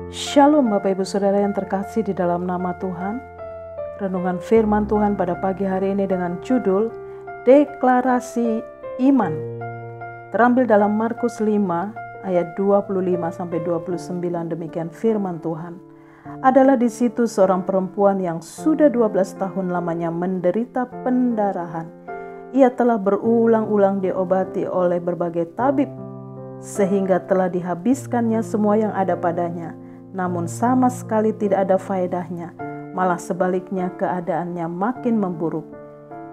Shalom Bapak Ibu Saudara yang terkasih di dalam nama Tuhan. Renungan firman Tuhan pada pagi hari ini dengan judul Deklarasi Iman. Terambil dalam Markus 5 ayat 25-29, demikian firman Tuhan. Adalah di situ seorang perempuan yang sudah 12 tahun lamanya menderita pendarahan. Ia telah berulang-ulang diobati oleh berbagai tabib, sehingga telah dihabiskannya semua yang ada padanya. Namun sama sekali tidak ada faedahnya, malah sebaliknya keadaannya makin memburuk.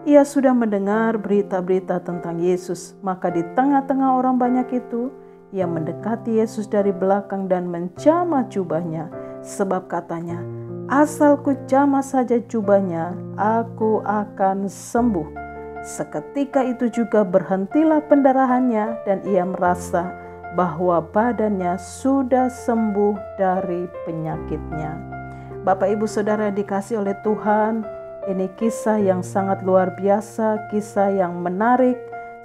Ia sudah mendengar berita-berita tentang Yesus, maka di tengah-tengah orang banyak itu, ia mendekati Yesus dari belakang dan menjamah jubahnya, sebab katanya, asal ku jamah saja jubahnya, aku akan sembuh. Seketika itu juga berhentilah pendarahannya dan ia merasa bahwa badannya sudah sembuh dari penyakitnya. Bapak Ibu Saudara dikasih oleh Tuhan, ini kisah yang sangat luar biasa, kisah yang menarik.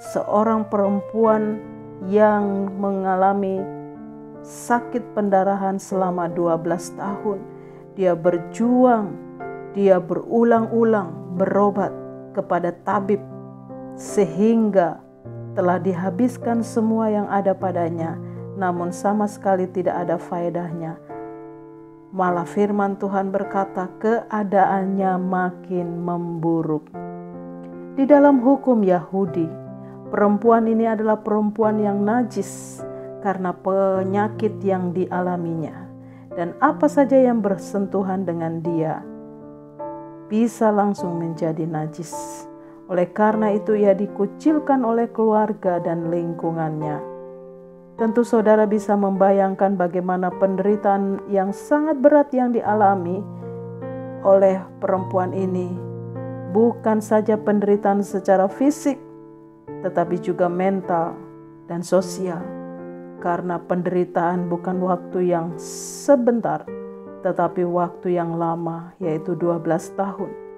Seorang perempuan yang mengalami sakit pendarahan selama 12 tahun. Dia berjuang, dia berulang-ulang berobat kepada tabib sehingga telah dihabiskan semua yang ada padanya, namun sama sekali tidak ada faedahnya. Malah firman Tuhan berkata keadaannya makin memburuk. Di dalam hukum Yahudi, perempuan ini adalah perempuan yang najis karena penyakit yang dialaminya. Dan apa saja yang bersentuhan dengan dia bisa langsung menjadi najis. Oleh karena itu ia dikucilkan oleh keluarga dan lingkungannya. Tentu saudara bisa membayangkan bagaimana penderitaan yang sangat berat yang dialami oleh perempuan ini. Bukan saja penderitaan secara fisik, tetapi juga mental dan sosial. Karena penderitaan bukan waktu yang sebentar, tetapi waktu yang lama, yaitu 12 tahun.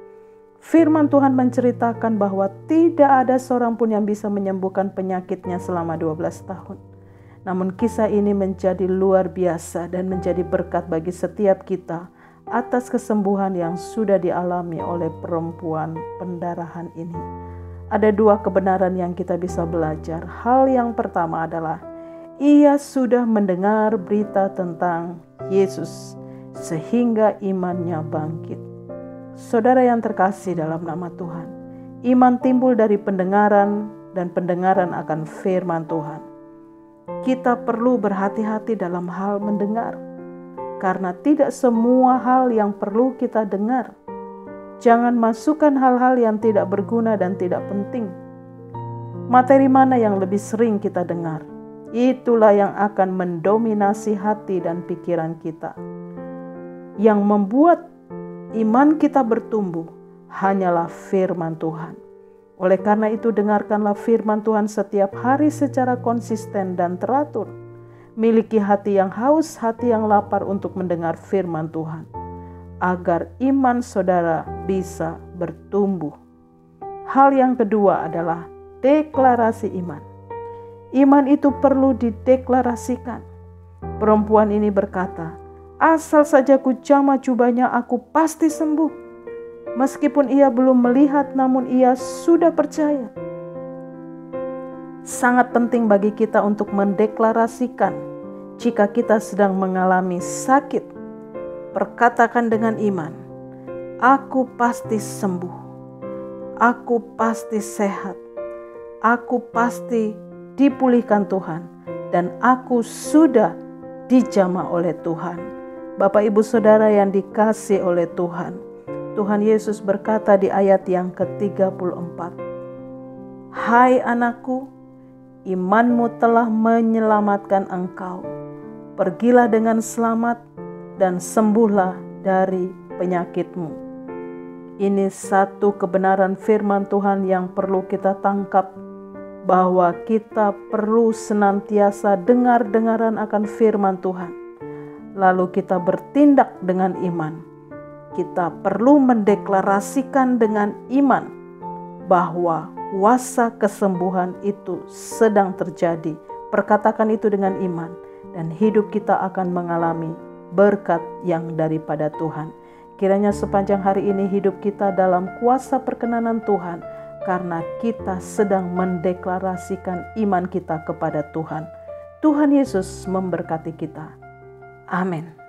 Firman Tuhan menceritakan bahwa tidak ada seorang pun yang bisa menyembuhkan penyakitnya selama 12 tahun. Namun kisah ini menjadi luar biasa dan menjadi berkat bagi setiap kita atas kesembuhan yang sudah dialami oleh perempuan pendarahan ini. Ada dua kebenaran yang kita bisa belajar. Hal yang pertama adalah ia sudah mendengar berita tentang Yesus sehingga imannya bangkit. Saudara yang terkasih dalam nama Tuhan, iman timbul dari pendengaran dan pendengaran akan firman Tuhan. Kita perlu berhati-hati dalam hal mendengar, karena tidak semua hal yang perlu kita dengar. Jangan masukkan hal-hal yang tidak berguna dan tidak penting. Materi mana yang lebih sering kita dengar, itulah yang akan mendominasi hati dan pikiran kita. Yang membuat iman kita bertumbuh hanyalah firman Tuhan. Oleh karena itu dengarkanlah firman Tuhan setiap hari secara konsisten dan teratur. Miliki hati yang haus, hati yang lapar untuk mendengar firman Tuhan, agar iman saudara bisa bertumbuh. Hal yang kedua adalah deklarasi iman. Iman itu perlu dideklarasikan. Perempuan ini berkata, asal saja ku jamah jubahnya, aku pasti sembuh. Meskipun ia belum melihat, namun ia sudah percaya. Sangat penting bagi kita untuk mendeklarasikan jika kita sedang mengalami sakit. Perkatakan dengan iman, aku pasti sembuh. Aku pasti sehat. Aku pasti dipulihkan Tuhan. Dan aku sudah dijamah oleh Tuhan. Bapak Ibu Saudara yang dikasih oleh Tuhan, Tuhan Yesus berkata di ayat yang ke-34, hai anakku, imanmu telah menyelamatkan engkau. Pergilah dengan selamat dan sembuhlah dari penyakitmu. Ini satu kebenaran firman Tuhan yang perlu kita tangkap, bahwa kita perlu senantiasa dengar-dengaran akan firman Tuhan. Lalu kita bertindak dengan iman. Kita perlu mendeklarasikan dengan iman bahwa kuasa kesembuhan itu sedang terjadi. Perkatakan itu dengan iman dan hidup kita akan mengalami berkat yang daripada Tuhan. Kiranya sepanjang hari ini hidup kita dalam kuasa perkenanan Tuhan, karena kita sedang mendeklarasikan iman kita kepada Tuhan. Tuhan Yesus memberkati kita. Amin.